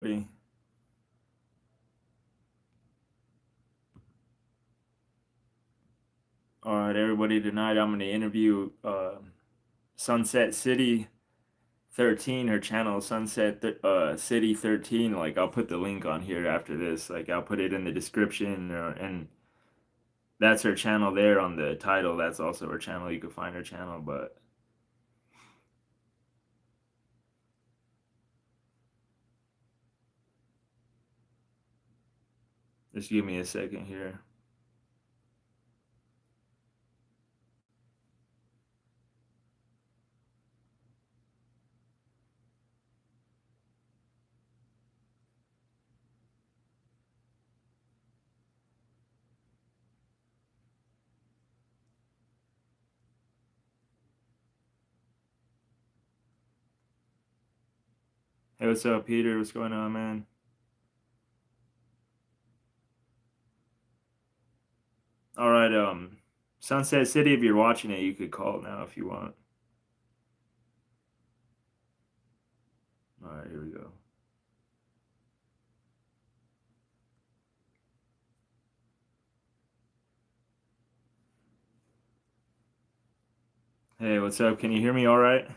All right, everybody. Tonight I'm going to interview Sunset City 13. Her channel Sunset City 13. Like I'll put the link on here after this. Like I'll put it in the description, and that's her channel there on the title. That's also her channel. You can find her channel, but just give me a second here. Hey, what's up, Peter? What's going on, man? All right, Sunset City. If you're watching it, you could call now if you want. All right, here we go. Hey, what's up? Can you hear me all right?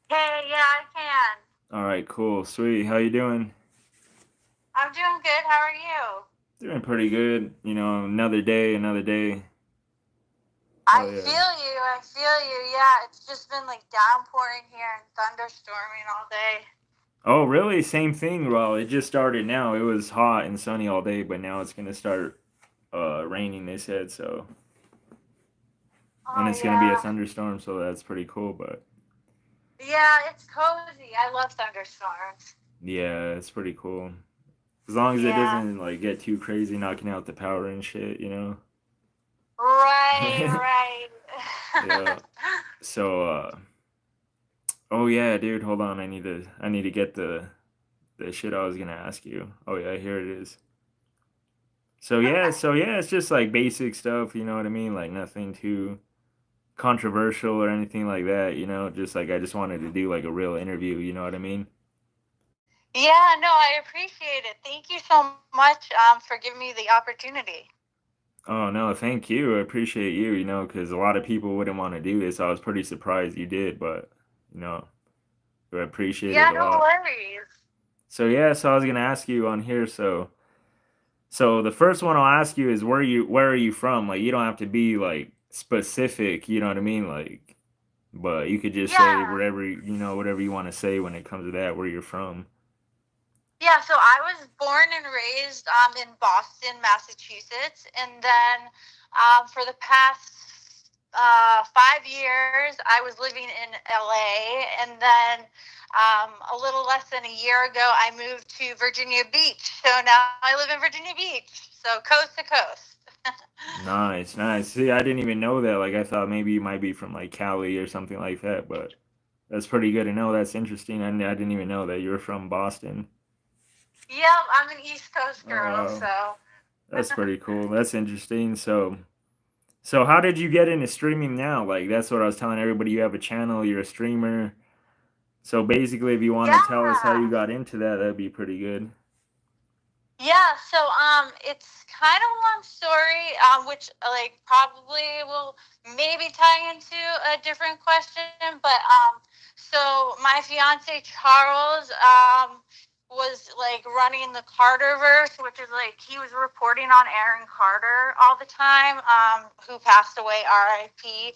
Hey, yeah, I can. All right, cool, sweet. How you doing? I'm doing good. How are you? Doing pretty good. You know, another day, another day. I Oh feel yeah. you. I feel you. Yeah, it's just been like downpouring here and thunderstorming all day. Oh, really? Same thing. Well, it just started now. It was hot and sunny all day, but now it's gonna start raining. They said so, and Oh, it's gonna be a yeah. thunderstorm. So that's pretty cool. But Yeah, it's cozy. I love thunderstorms. yeah, it's pretty cool. As long as it Yeah. doesn't like get too crazy, knocking out the power and shit. You know. Right, right. Yeah. So oh yeah, dude. Hold on. I need to get the shit I was gonna ask you. Oh yeah, here it is. Okay. So yeah, it's just like basic stuff, you know what I mean? Like nothing too controversial or anything like that, you know? Just like I just wanted to do like a real interview, you know what I mean? Yeah, no, I appreciate it. Thank you so much for giving me the opportunity. Oh no, thank you. I appreciate you, you know, because a lot of people wouldn't want to do this. I was pretty surprised you did, but you know, I appreciate it Yeah, a no lot. worries. So yeah, so I was gonna ask you on here, so the first one I'll ask you is where are you from? Like you don't have to be like specific, you know what I mean? Like but you could just say Yeah. wherever you know whatever you want to say when it comes to that, where you're from. Yeah, so I was born and raised in Boston, Massachusetts, and then for the past 5 years, I was living in LA, and then a little less than a year ago, I moved to Virginia Beach. So now I live in Virginia Beach, so coast to coast. Nice, nice. See, I didn't even know that. Like I thought maybe you might be from like Cali or something like that, but that's pretty good to know. That's interesting. I didn't even know that you were from Boston. Yep, I'm an East Coast Oh girl, wow, so. that's pretty cool. That's interesting. So how did you get into streaming now? Like that's what I was telling everybody. You have a channel. You're a streamer. So basically, if you want to tell us how Yeah. you got into that, that'd be pretty good. Yeah, so it's kind of a long story, which like probably will maybe tie into a different question, but so my fiance Charles was like running the Carterverse, which is like he was reporting on Aaron Carter all the time, who passed away, R.I.P.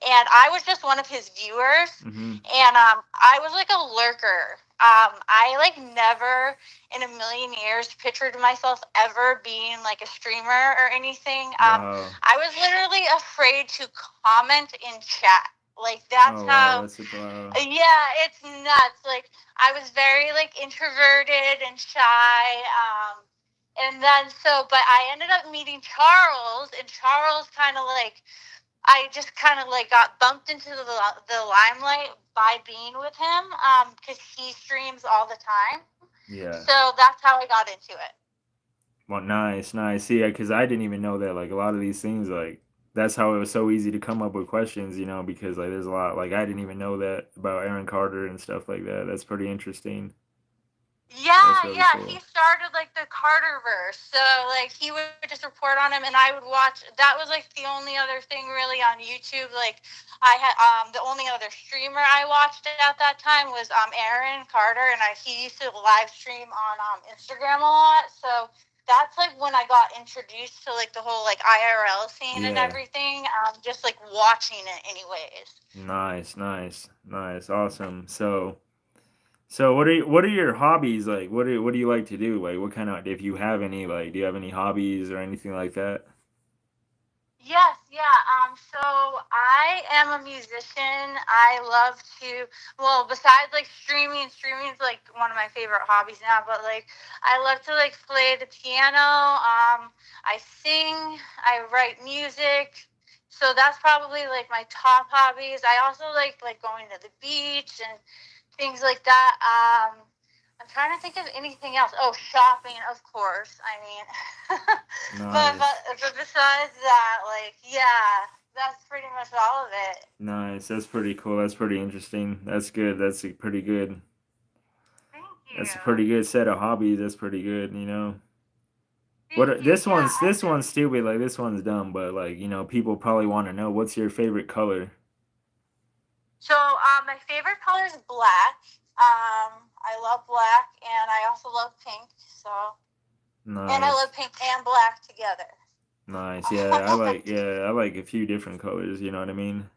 And I was just one of his viewers, Mm-hmm. and I was like a lurker. I like never in a million years pictured myself ever being like a streamer or anything. Wow. I was literally afraid to comment in chat. Like that's Oh wow, how. that's a wow. Yeah, it's nuts. Like I was very like introverted and shy. And then but I ended up meeting Charles, and Charles kind of like I just kind of like got bumped into the limelight by being with him because he streams all the time. Yeah. So that's how I got into it. Well, nice, nice. See, because I didn't even know that. Like a lot of these things, like that's how it was so easy to come up with questions, you know, because like there's a lot. Like I didn't even know that about Aaron Carter and stuff like that. That's pretty interesting. That's Yeah, really yeah, he cool. started like the Carterverse. So like he would just report on him, and I would watch. That was like the only other thing really on YouTube. Like I had the only other streamer I watched at that time was Aaron Carter, and he used to live stream on Instagram a lot. So that's like when I got introduced to like the whole like IRL scene and Yeah. everything. Just like watching it anyways. Nice, nice, nice, awesome. So what are your hobbies like? What do you like to do? Like what kind of if you have any like do you have any hobbies or anything like that? Yes, yeah. So I am a musician. I love to, well, besides like streaming is like one of my favorite hobbies now, but like I love to like play the piano. I sing, I write music. So that's probably like my top hobbies. I also like going to the beach and things like that. I'm trying to think of anything else. Oh, shopping, of course. I mean, Nice. but besides that, like, yeah, that's pretty much all of it. Nice. That's pretty cool. That's pretty interesting. That's good. That's a pretty good. Thank you. That's a pretty good set of hobbies. That's pretty good, you know. Thank you. Yeah. This one's stupid, like this one's dumb, but like, you know, people probably want to know what's your favorite color? So, my favorite color is black. I love black, and I also love pink. So, and I Nice. love pink and black together. Nice. Yeah, I like a few different colors, you know what I mean?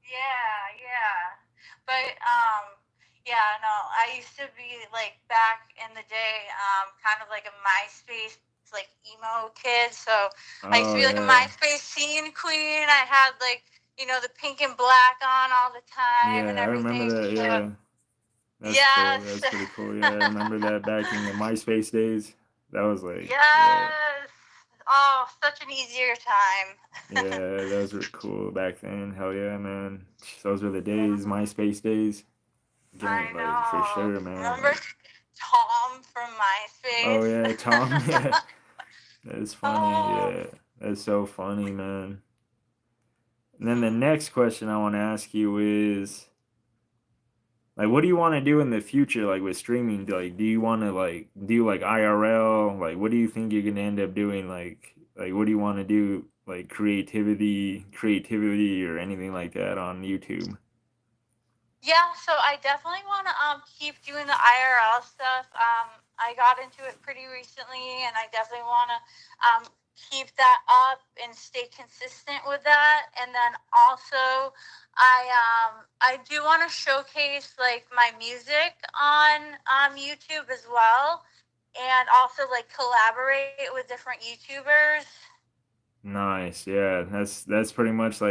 Yeah, yeah. But yeah, no, I used to be like back in the day, kind of like a MySpace like emo kid. So I used to Oh be like a yeah. MySpace scene queen. I had like, the pink and black on all the time and Yeah, I remember everything. that. So Yeah. That's cool. yes. That's pretty cool. Yeah, I remember that back in the MySpace days. That was like, yeah. Yes. Oh, such an easier time. Yeah, those were cool back then. Hell yeah, man. Those were the days, MySpace days. I Getting like for know. sure, man. Remember Like, Tom from oh MySpace? yeah, Tom. Yeah, that's funny. Oh, Yeah, that's so funny, man. And then the next question I want to ask you is like, what do you want to do in the future, like with streaming? Like, do you want to like do like IRL? Like, what do you think you're gonna end up doing? Like, what do you want to do? Like creativity, or anything like that on YouTube? yeah. So I definitely want to keep doing the IRL stuff. I got into it pretty recently, and I definitely want to keep that up and stay consistent with that. And then also, I do want to showcase like my music on YouTube as well, and also like collaborate with different YouTubers. Nice, yeah. That's pretty much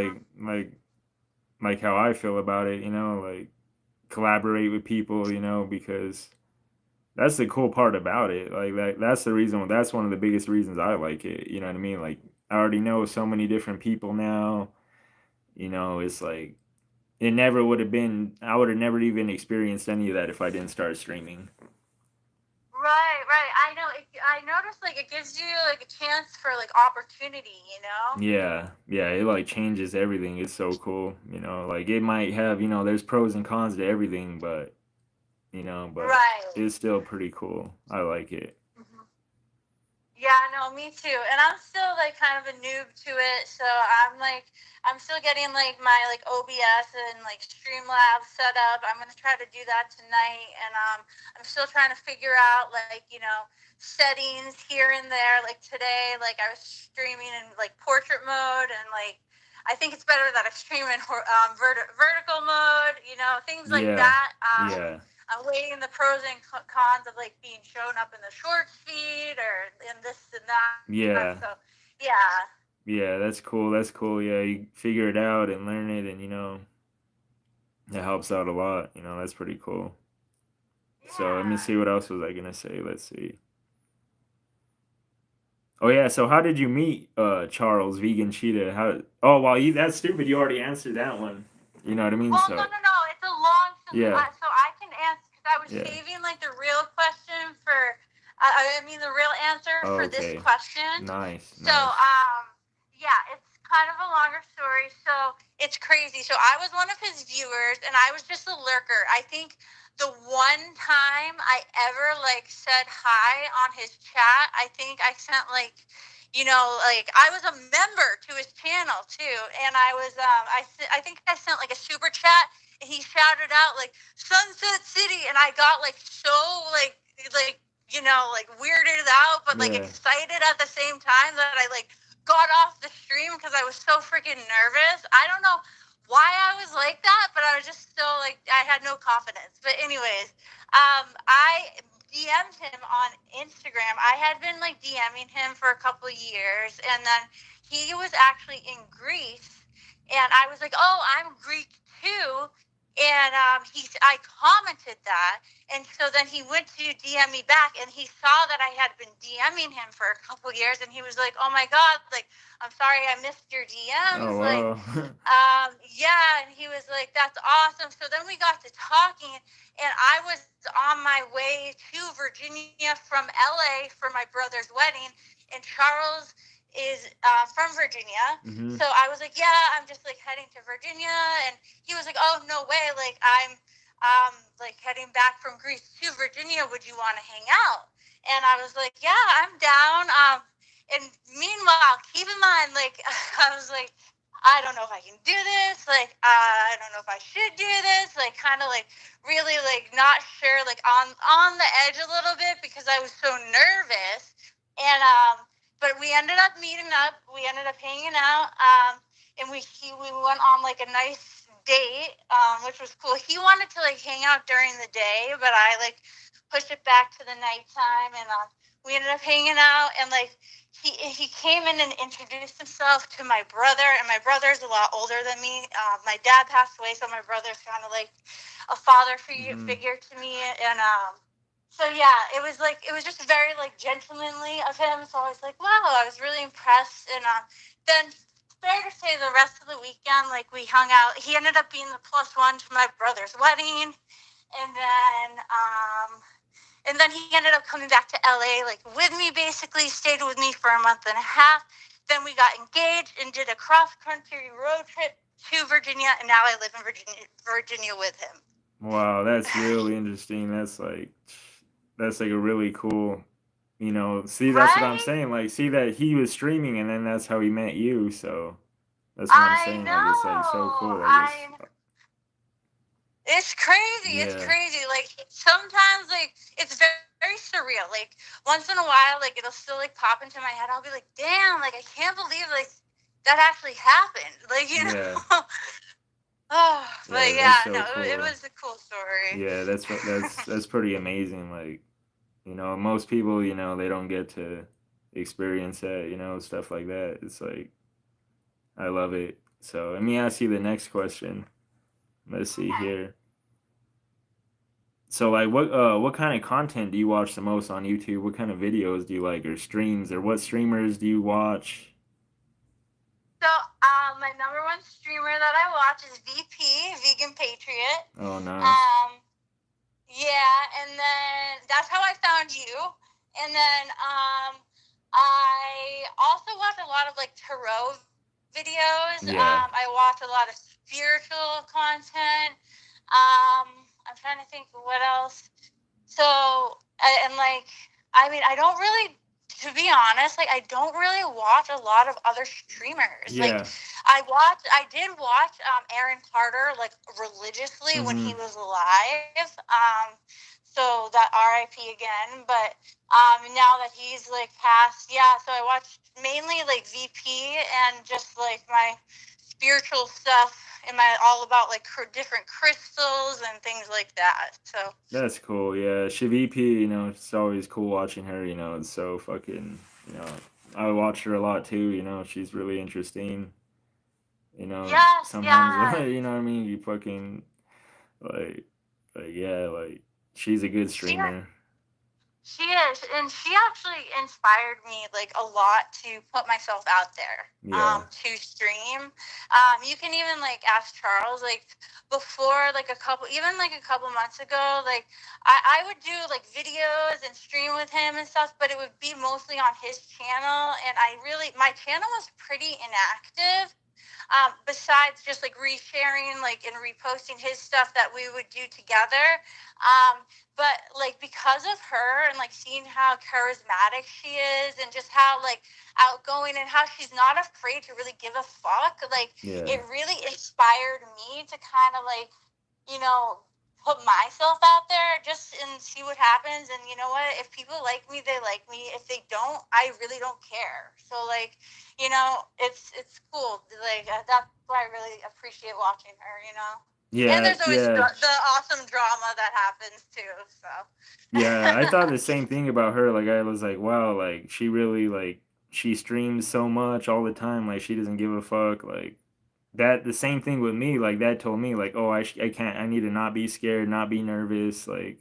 like how I feel about it. You know, like collaborate with people. You know, because that's the cool part about it. Like that's the reason. That's one of the biggest reasons I like it. You know what I mean? Like I already know so many different people now. You know, it's like it never would have been. I would have never even experienced any of that if I didn't start streaming. Right, right. I know. I noticed like it gives you like a chance for like opportunity. Yeah, yeah, it like changes everything. It's so cool. You know, like it might have, you know, there's pros and cons to everything, but but Right. it's still pretty cool. I like it. Mhm. Yeah, no, me too. And I'm still like kind of a noob to it, so I'm still getting like my like OBS and like Streamlabs set up. I'm gonna try to do that tonight, and I'm still trying to figure out like settings here and there. Like today, like I was streaming in like portrait mode, and like I think it's better that I stream in vertical mode. Things like Yeah, that. yeah, I'm weighing the pros and cons of like being shown up in the shorts feed or in this and that. yeah, So yeah, yeah. That's cool. That's cool. Yeah, you figure it out and learn it, and it helps out a lot. You know, that's pretty cool. So let me yeah. see what else was I gonna say. Let's see. Oh yeah, so how did you meet Charles Vegan Cheetah? How? Oh well, that's stupid. You already answered that one. You know what I mean? Well, no, So no, no. It's a long. yeah, So I can answer because I was yeah. saving like the real question for. I mean the real answer Oh, for this okay. question. Nice, So nice. yeah, it's kind of a longer story. So it's crazy. So I was one of his viewers, and I was just a lurker. I think the one time I ever like said hi on his chat, I think I sent like, like I was a member to his channel too, and I was I think I sent like a super chat, and he shouted out like Sunset City, and I got like so like like weirded out, but like Yeah. excited at the same time that I like got off the stream because I was so freaking nervous. I don't know why I was like that, but I was just so like I had no confidence. But anyways, I DM'd him on Instagram. I had been like DMing him for a couple of years, and then he was actually in Greece, and I was like, "Oh, I'm Greek too." And I commented that, and so then he went to DM me back, and he saw that I had been DMing him for a couple of years, and he was like, "Oh my God, like I'm sorry I missed your DMs, Oh like." wow. Yeah, and he was like, "That's awesome." So then we got to talking, and I was on my way to Virginia from LA for my brother's wedding, and Charles is from Virginia. Mm-hmm. So I was like, "Yeah, I'm just like heading to Virginia," and he was like, "Oh no way, like I'm like heading back from Greece to Virginia. Would you want to hang out?" And I was like, "Yeah, I'm down." And meanwhile, keep in mind, like I was like, I don't know if I can do this. Like, I don't know if I should do this. Like, kind of like really like not sure, like on the edge a little bit because I was so nervous. And but we ended up meeting up. We ended up hanging out. And we went on like a nice date, which was cool. He wanted to like hang out during the day, but I like pushed it back to the nighttime, and we ended up hanging out, and like he came in and introduced himself to my brother, and my brother's a lot older than me. My dad passed away, so my brother's kind of like a father figure to me, and so yeah, it was just very like gentlemanly of him. So I was like, wow, I was really impressed, and then. Fair to say, the rest of the weekend, like we hung out. He ended up being the +1 to my brother's wedding, and then he ended up coming back to LA, like with me, basically stayed with me for a month and a half. Then we got engaged and did a cross-country road trip to Virginia, and now I live in Virginia with him. Wow, that's really interesting. That's like a really cool, see, that's what I'm Right? saying. Like, see that he was streaming and then that's how he met you. So that's what I'm I saying. Like, it's like so know. cool. Like, It's crazy. It's yeah, crazy. Like sometimes, like it's very surreal. Like once in a while, like it'll still like pop into my head. I'll be like, "Damn! Like I can't believe like that actually happened." Like yeah, Oh, but yeah. That's yeah, no, so it cool. was a cool story. Yeah, that's pretty amazing. Like, most people, they don't get to experience that, stuff like that. It's like I love it. So let me ask you the next question. Let's see Okay. here. So like what kind of content do you watch the most on YouTube? What kind of videos do you like or streams or what streamers do you watch? So, my number one streamer that I watch is VP, Vegan Patriot. Oh, nice. Um, yeah, and then that's how I found you. And then, I also watch a lot of like tarot videos. Yeah. I watch a lot of spiritual content. I'm trying to think what else. So, and like, I mean, I don't really, to be honest, like, I don't really watch a lot of other streamers. Like, Yeah. I did watch Aaron Carter, like, religiously when he Mhm. was alive. So that RIP again. But now that he's, like, passed, yeah, so I watched mainly, like, VP and just, like, my spiritual stuff and my all about like different crystals and things like that. So That's cool. Yeah. Shavip, it's always cool watching her, it's so fucking, I watch her a lot too, she's really interesting. yes, Sometimes yes. you know what I mean? You fucking like yeah, like she's a good She streamer. she is, and she actually inspired me like a lot to put myself out there. Yeah. To stream. You can even like ask Charles like before like even like a couple months ago, like I would do like videos and stream with him and stuff, but it would be mostly on his channel, and my channel was pretty inactive. besides just like resharing like and reposting his stuff that we would do together. But like because of her and like seeing how charismatic she is and just how like outgoing and how she's not afraid to really give a fuck, like Yeah. it really inspired me to kind of like, you know, put myself out there just and see what happens. And you know what, if people like me, they like me. If they don't, I really don't care. So like, you know, it's cool. Like that's why I really appreciate watching her, you know. And Yeah, there's always yeah. the awesome drama that happens too, so. Yeah, I thought the same thing about her. Like I was like, wow, like she really like she streams so much all the time. Like she doesn't give a fuck. Like that the same thing with me. Like that told me like, oh, I can't. I need to not be scared, not be nervous. Like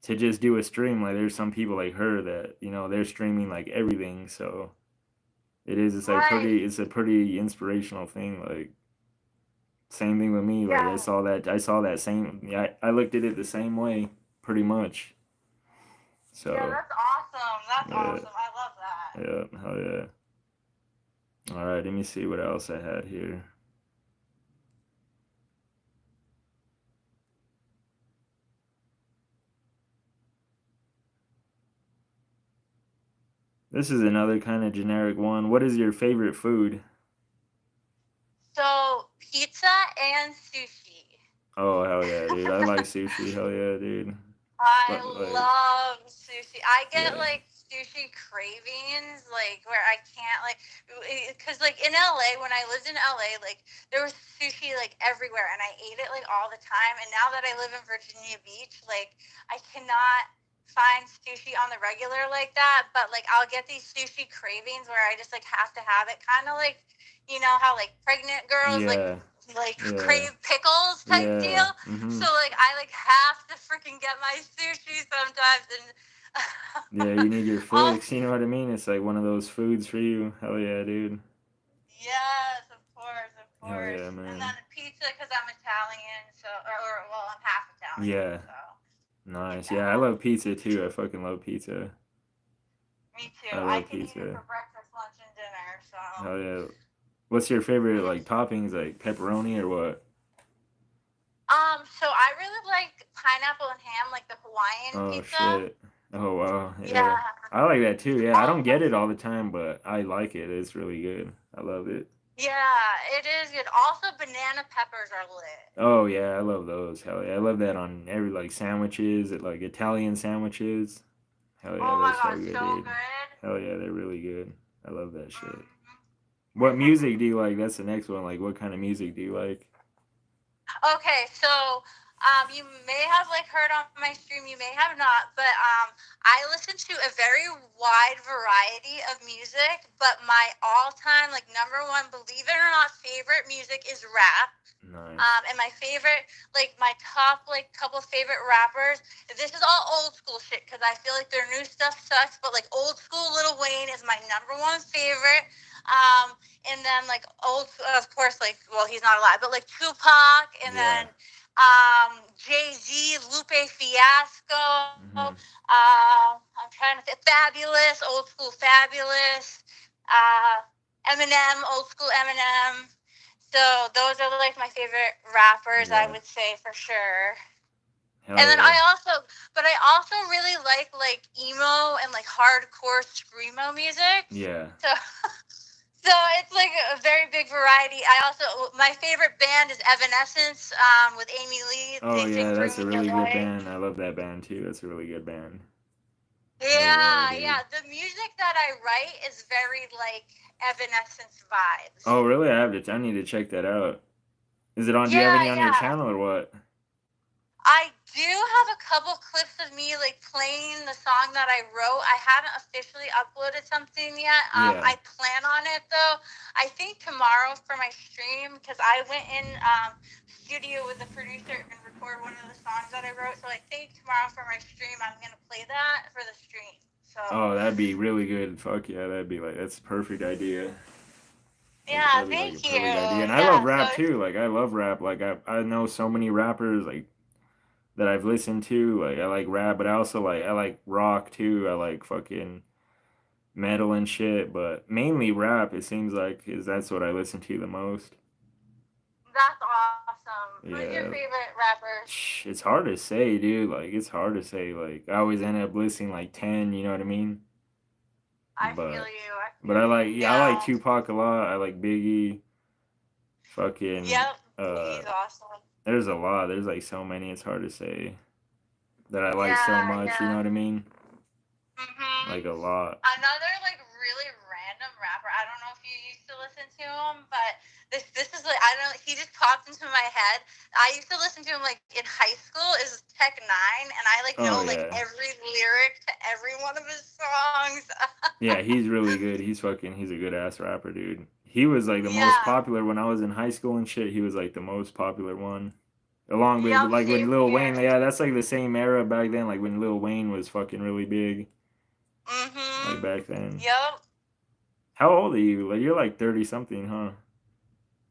to just do a stream. Like there's some people like her that they're streaming like everything. So it is. It's like Right. pretty. It's a pretty inspirational thing. Like same thing with me. Like Yeah. I saw that. I saw that same. Yeah, I looked at it the same way, pretty much. Yeah, So. that's awesome. That's Yeah, awesome. I love that. yeah, hell yeah. All right, let me see what else I had here. This is another kind of generic one. What is your favorite food? So pizza and sushi. Oh, hell yeah, dude. I like sushi. Hell yeah, dude. I Like, love sushi. I get yeah. like sushi cravings, like where I can't like, because like in LA, when I lived in LA, like there was sushi like everywhere, and I ate it like all the time. And now that I live in Virginia Beach, like I cannot find sushi on the regular like that. But like I'll get these sushi cravings where I just like have to have it, kind of like, you know how like pregnant girls Yeah. like Yeah. crave pickles type deal. Yeah. Mm-hmm. So like I like have to freaking get my sushi sometimes, Yeah, you need your and also, fix. You know what I mean? It's like one of those foods for you. Hell yeah, dude. yes, of course, of Hell course. yeah, And man. then pizza because I'm Italian, so or well, I'm half Italian, Yeah. so Nice. Yeah, I yeah. love pizza too. I fucking love pizza. Me too. I I love can eat it pizza. for breakfast, lunch, and dinner. So. Hell yeah. What's your favorite like toppings, like pepperoni or what? So I really like pineapple and ham, like the Hawaiian Oh pizza. shit. Oh wow. Yeah. Yeah. I like that too. Yeah. I don't Also, get it all the time, but I like it. It's really good. I love it. yeah, it is good. Also, banana peppers are lit. Oh yeah, I love those. Hell yeah. I love that on every like sandwiches, like Italian sandwiches. Hell yeah, Oh they're my so god, good, so dude. good. Hell yeah, they're really good. I love that shit. Mm-hmm. What music do you like? That's the next one. Like what kind of music do you like? Okay, so you may have like heard on my stream, you may have not, but I listen to a very wide variety of music. But my all-time, like number one, believe it or not, favorite music is rap. Nice. And my favorite, like my top, like couple favorite rappers. This is all old school shit because I feel like their new stuff sucks. But like old school Lil Wayne is my number one favorite. And then like old, of course, like well he's not alive, but like Tupac, and Yeah. then Jay-Z, Lupe Fiasco. Hmm. I'm trying to think, Fabulous, old school Fabulous. Eminem, old school Eminem. So those are like my favorite rappers, I Yeah. would say for sure. Hell And then yeah. I also really like emo and like hardcore screamo music. Yeah. So, so it's like a very big variety. My favorite band is Evanescence, with Amy Lee. Oh They sing yeah, "Bring that's Me a the really good Light." band. I love that band too. That's a really good band. Hell yeah, Yeah, yeah. dude. The music that I write is very like Evanescence vibes. Oh really? I need to check that out. Is it on? Do you have Yeah, any on your yeah. channel or what? I do have a couple clips of me like playing the song that I wrote. I haven't officially uploaded something yet. Yeah. I plan on it though. I think tomorrow for my stream because I went in studio with the producer and record one of the songs that I wrote. So I think tomorrow for my stream I'm gonna play that for the stream. So Oh, that'd be really good. Fuck yeah, that's a perfect idea. yeah, That'd be like a thank you. perfect idea. And I love Yeah, so rap too. Like I love rap. Like I know so many rappers like that I've listened to. Like I like rap, but I also like I like rock too. I like fucking metal and shit, but mainly rap. It seems like is that's what I listen to the most. That's awesome. Who's your Yeah, favorite rapper? it's hard to say, dude. Like it's hard to say. Like I always end up listening like 10. You know what I mean? I feel But you. I but feel I you. like yeah, I like Yeah. Tupac a lot. I like Biggie. Fucking Yep. uh, He's awesome. there's a lot. There's like so many. It's hard to say that I like so Yeah. much. You know Yeah. what I mean? Mhm. Like a lot. Another like really random rapper. I don't know if you used to listen to him, but this is like I don't know. He just popped into my head. I used to listen to him like in high school. Is Tech 9, and I like Oh know like yeah. every lyric to every one of his songs. Yeah, he's really good. He's a good ass rapper, dude. He was like the most Yeah. popular when I was in high school and shit. He was like the most popular one. Along with Yep. like when Same Lil Wayne, here. yeah, that's like the same era back then, like when Lil Wayne was fucking really big, like Mhm. back then. Yep. How old are you? Like you're like 30 something, huh?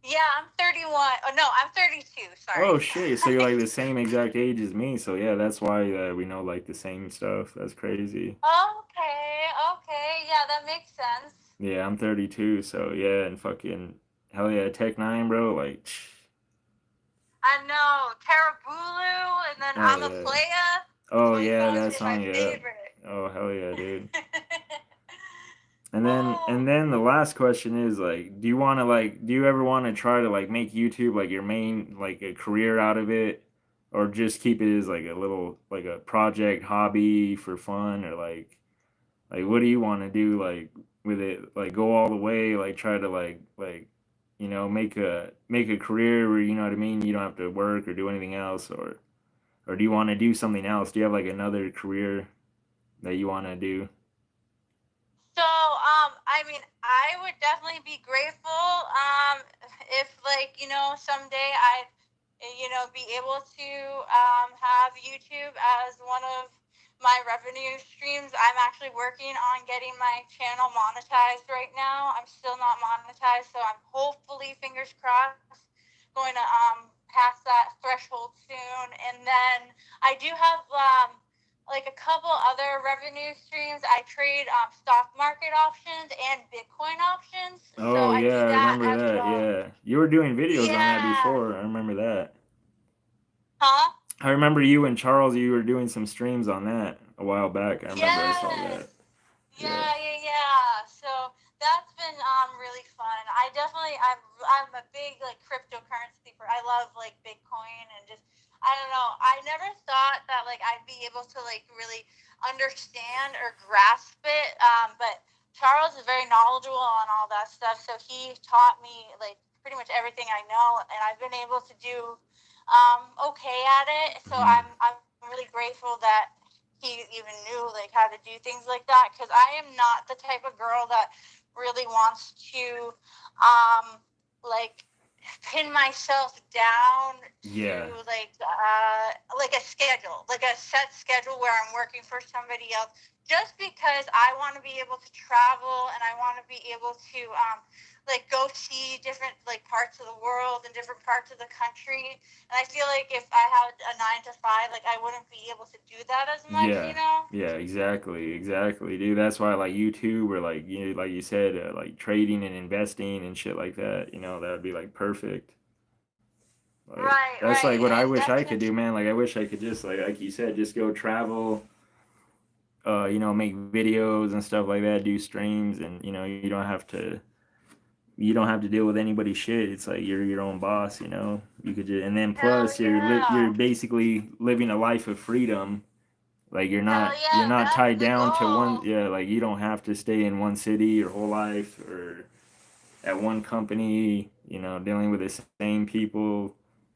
Yeah, I'm 31. Oh no, I'm 32. Oh Sorry. shit, so you're like the same exact age as me. So yeah, that's why we know like the same stuff. That's crazy. Okay. Okay. Yeah, that makes sense. Yeah, I'm 32, so yeah, and fucking hell yeah, Tech 9, bro. Like, I know Terabulu, and then oh I'm a yeah. Playa. Oh Those yeah, songs that were my song, yeah. favorite. Oh hell yeah, dude. And then Oh. and then the last question is like, do you ever want to try to like make YouTube like your main like a career out of it, or just keep it as like a little like a project hobby for fun, or like what do you want to do like with it? Like go all the way, like try to like make a career where you know what I mean. You don't have to work or do anything else, or do you want to do something else? Do you have like another career that you want to do? So, I mean, I would definitely be grateful, if, like, someday I'd, be able to, have YouTube as one of my revenue streams. I'm actually working on getting my channel monetized right now. I'm still not monetized, so I'm hopefully, fingers crossed, going to, pass that threshold soon. And then I do have, like a couple other revenue streams. I trade stock market options and Bitcoin options. So Oh I yeah, do I that remember as that. well. Yeah, you were doing videos on that Yeah. before. I remember that. Huh? I remember you and Charles. You were doing some streams on that a while back. I remember I saw Yes. that. Yeah. Yeah. So that's been really fun. I'm a big like cryptocurrency for. I love like Bitcoin and just I don't know. I never thought that like I'd be able to like really understand or grasp it. But Charles is very knowledgeable on all that stuff, so he taught me like pretty much everything I know, and I've been able to do okay at it. So Mhm. I'm really grateful that he even knew like how to do things like that, because I am not the type of girl that really wants to like pin myself down to Yeah. like a schedule, like a set schedule where I'm working for somebody else, just because I want to be able to travel and I want to be able to like go see different like parts of the world and different parts of the country. And I feel like if I had a 9 to 5, like I wouldn't be able to do that as much, Yeah. you know? Yeah. Exactly, dude. That's why like YouTube or like you said, like trading and investing and shit like that. That would be like perfect. Like Right, that's right. like what I And wish that's I could been do, man. Like I wish I could just like you said, just go travel, make videos and stuff like that, do streams, and you don't have to deal with anybody's shit. It's like you're your own boss. You could just, and then hell plus you're yeah. basically living a life of freedom. Like you're Hell not you're yeah, not that's tied the down to one. goal. Yeah, like you don't have to stay in one city your whole life or at one company. Dealing with the same people,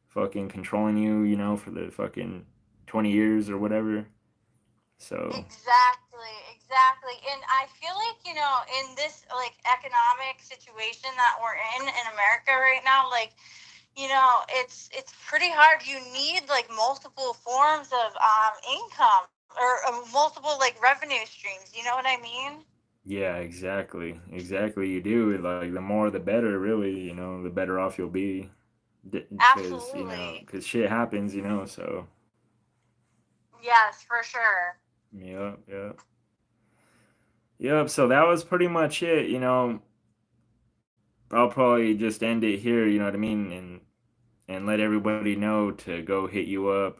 fucking controlling you. For the fucking 20 years or whatever. So Exactly, exactly. And I feel like, in this like economic situation that we're in America right now, like, it's pretty hard. You need like multiple forms of income or multiple like revenue streams. You know what I mean? yeah, exactly. You do like the more the better. Really, the better off you'll be. Because Absolutely. because shit happens. So Yes, for sure. yeah, yeah. Yep. So that was pretty much it. You know, I'll probably just end it here. You know what I mean, and let everybody know to go hit you up.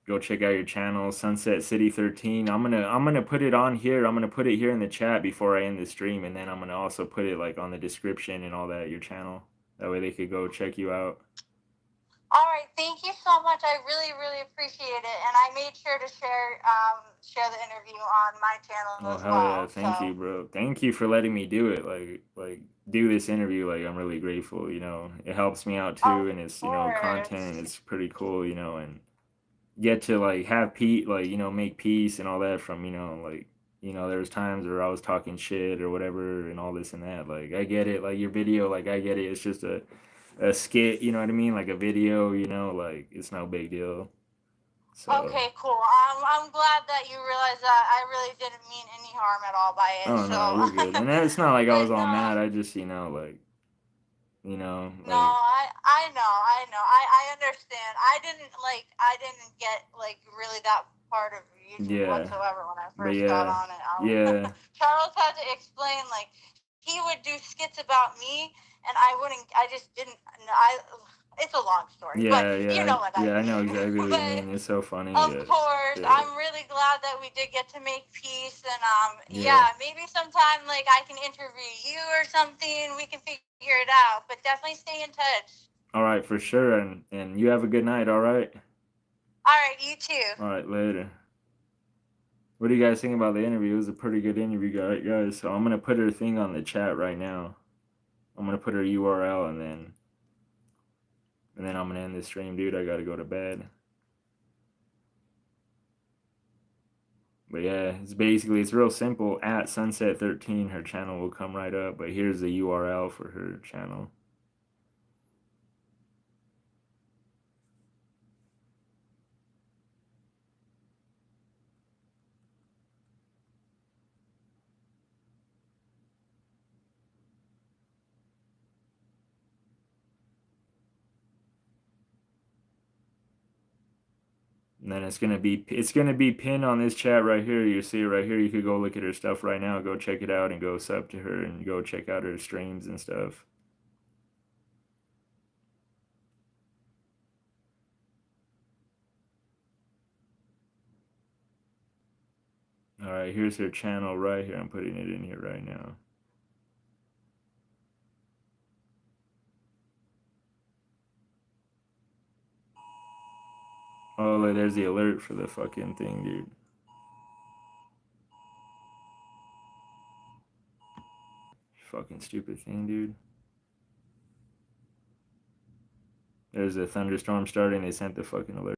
Go check out your channel, Sunsetcity13. I'm gonna put it on here. I'm gonna put it here in the chat before I end the stream, and then I'm gonna also put it like on the description and all that, your channel. That way they could go check you out. All right, thank you so much. I really, really appreciate it, and I made sure to share the interview on my channel Oh as hell yeah! well. Thank you, So, bro. Thank you for letting me do it. Like do this interview. Like I'm really grateful. You know, it helps me out of too, and it's content, and course. it's pretty cool. And get to like have peace, like make peace and all that from like there was times where I was talking shit or whatever and all this and that. Like I get it. Like your video, like I get it. It's just a skit. You know what I mean? Like a video. Like it's no big deal. So. Okay, cool. I'm glad that you realized that I really didn't mean any harm at all by it. Oh So, no, you're good. And it's not like I but was all no, mad. I just like no, like I know, I understand. I didn't get like really that part of YouTube yeah. whatsoever when I But first got yeah, on it. yeah, Charles had to explain like he would do skits about me, and I wouldn't. I just didn't. I. It's a long story, but you know what I I know mean. exactly what you But mean. It's so funny. of Yeah, course, yeah, I'm really glad that we did get to make peace, and yeah. yeah, maybe sometime like I can interview you or something. We can figure it out, but definitely stay in touch. All right, for sure. And you have a good night. All right. All right, you too. All right, later. What do you guys think about the interview? It was a pretty good interview, guys. So I'm gonna put her thing on the chat right now. I'm gonna put her URL and then I'm gonna end the stream, dude. I gotta go to bed. But yeah, it's real simple. At Sunset13, her channel will come right up. But here's the URL for her channel. And then it's gonna be pinned on this chat right here. You see it right here. You could go look at her stuff right now. Go check it out and go sub to her and go check out her streams and stuff. All right, here's her channel right here. I'm putting it in here right now. Oh, look, there's the alert for the fucking thing, dude. Fucking stupid thing, dude. There's a thunderstorm starting. They sent the fucking alert.